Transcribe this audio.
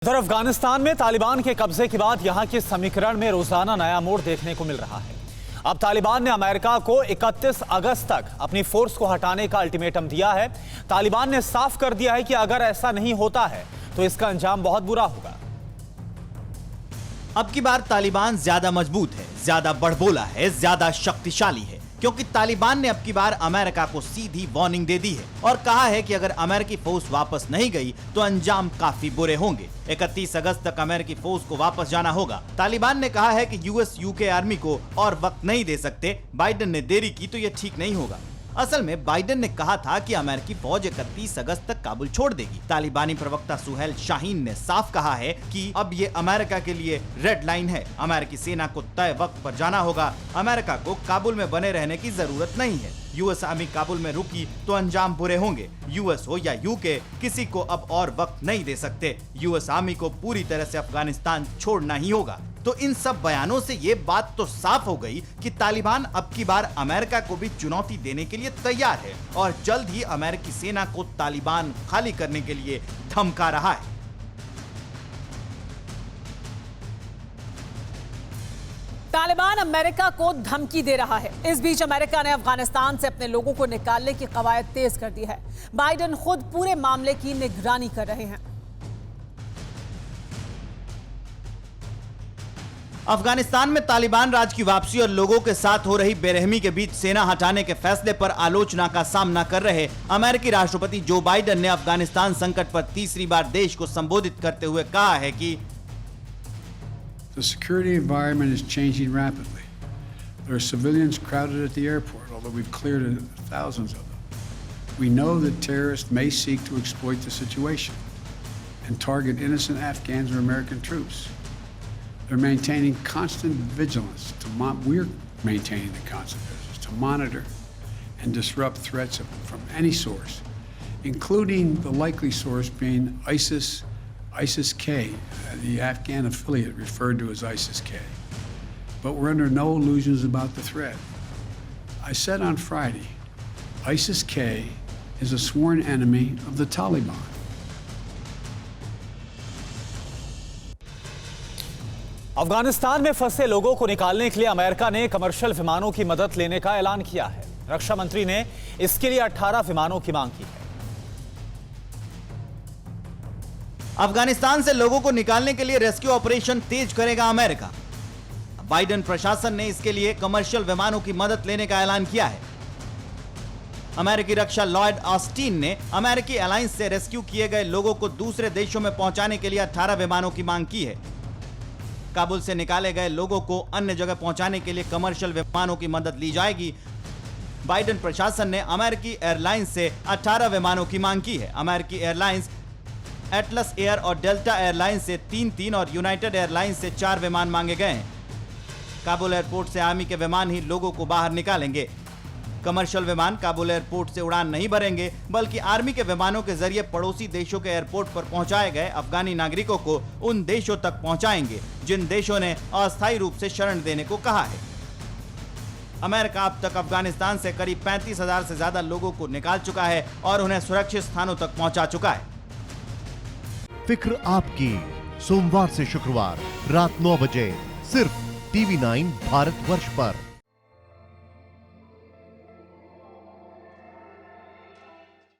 उधर अफगानिस्तान में तालिबान के कब्जे के बाद यहां के समीकरण में रोजाना नया मोड़ देखने को मिल रहा है। अब तालिबान ने अमेरिका को 31 अगस्त तक अपनी फोर्स को हटाने का अल्टीमेटम दिया है। तालिबान ने साफ कर दिया है कि अगर ऐसा नहीं होता है तो इसका अंजाम बहुत बुरा होगा। अब की बार तालिबान ज्यादा मजबूत है, ज्यादा बड़बोला है, ज्यादा शक्तिशाली है, क्योंकि तालिबान ने अब की बार अमेरिका को सीधी वार्निंग दे दी है और कहा है कि अगर अमेरिकी फोर्स वापस नहीं गई तो अंजाम काफी बुरे होंगे। 31 अगस्त तक अमेरिकी फोर्स को वापस जाना होगा। तालिबान ने कहा है कि यूएस यूके आर्मी को और वक्त नहीं दे सकते। बाइडेन ने देरी की तो यह ठीक नहीं होगा। असल में बाइडेन ने कहा था कि अमेरिकी फौज 31 अगस्त तक काबुल छोड़ देगी। तालिबानी प्रवक्ता सुहेल शाहीन ने साफ कहा है कि अब ये अमेरिका के लिए रेड लाइन है। अमेरिकी सेना को तय वक्त पर जाना होगा। अमेरिका को काबुल में बने रहने की जरूरत नहीं है। यूएस आर्मी काबुल में रुकी तो अंजाम बुरे होंगे। यूएस हो या यूके, किसी को अब और वक्त नहीं दे सकते। यूएस आर्मी को पूरी तरह से अफगानिस्तान छोड़ना ही होगा। तो इन सब बयानों से ये बात तो साफ हो गई कि तालिबान अब की बार अमेरिका को भी चुनौती देने के लिए तैयार है और जल्द ही अमेरिकी सेना को तालिबान खाली करने के लिए धमका रहा है। तालिबान अमेरिका को धमकी दे रहा है। इस बीच अमेरिका ने अफगानिस्तान से अपने लोगों को निकालने की कवायद तेज कर दी है। बाइडेन खुद पूरे मामले की निगरानी कर रहे हैं। अफगानिस्तान में तालिबान राज की वापसी और लोगों के साथ हो रही बेरहमी के बीच सेना हटाने के फैसले पर आलोचना का सामना कर रहे अमेरिकी राष्ट्रपति जो बाइडेन ने अफगानिस्तान संकट पर तीसरी बार देश को संबोधित करते हुए कहा है कि The security environment is changing rapidly. There are civilians crowded at the airport, although we've cleared thousands of them. We know that terrorists may seek to exploit the situation and target innocent Afghans or American troops. They're maintaining constant vigilance. We're maintaining the constant vigilance to monitor and disrupt threats from any source, including the likely source being ISIS-K, the Afghan affiliate referred to as ISIS-K. But we're under no illusions about the threat. I said on Friday, ISIS-K is a sworn enemy of the Taliban. Afghanistan में फंसे लोगों को निकालने के लिए America ने commercial विमानों की मदद लेने का ऐलान किया है। रक्षा मंत्री ने इसके लिए 18 विमानों की मांग की है। अफगानिस्तान से लोगों को निकालने के लिए रेस्क्यू ऑपरेशन तेज करेगा अमेरिका। बाइडेन प्रशासन ने इसके लिए कमर्शियल विमानों की मदद लेने का ऐलान किया है। अमेरिकी रक्षा लॉयड ऑस्टिन ने अमेरिकी अलायंस से रेस्क्यू किए गए लोगों को दूसरे देशों में पहुंचाने के लिए 18 विमानों की मांग की है। काबुल से निकाले गए लोगों को अन्य जगह पहुंचाने के लिए कमर्शियल विमानों की मदद ली जाएगी। बाइडेन प्रशासन ने अमेरिकी एयरलाइंस से 18 विमानों की मांग की है। अमेरिकी एयरलाइंस एटलस एयर और डेल्टा एयरलाइंस से 3 और यूनाइटेड एयरलाइंस से 4 विमान मांगे गए हैं। काबुल एयरपोर्ट से आर्मी के विमान ही लोगों को बाहर निकालेंगे। कमर्शियल विमान काबुल एयरपोर्ट से उड़ान नहीं भरेंगे, बल्कि आर्मी के विमानों के जरिए पड़ोसी देशों के एयरपोर्ट पर पहुंचाए गए अफगानी नागरिकों को उन देशों तक पहुंचाएंगे जिन देशों ने अस्थायी रूप से शरण देने को कहा है। अमेरिका अब तक अफगानिस्तान से करीब 35,000 से ज्यादा लोगों को निकाल चुका है और उन्हें सुरक्षित स्थानों तक पहुंचा चुका है। फिक्र आपकी, सोमवार से शुक्रवार रात 9 बजे सिर्फ TV9 भारतवर्ष पर।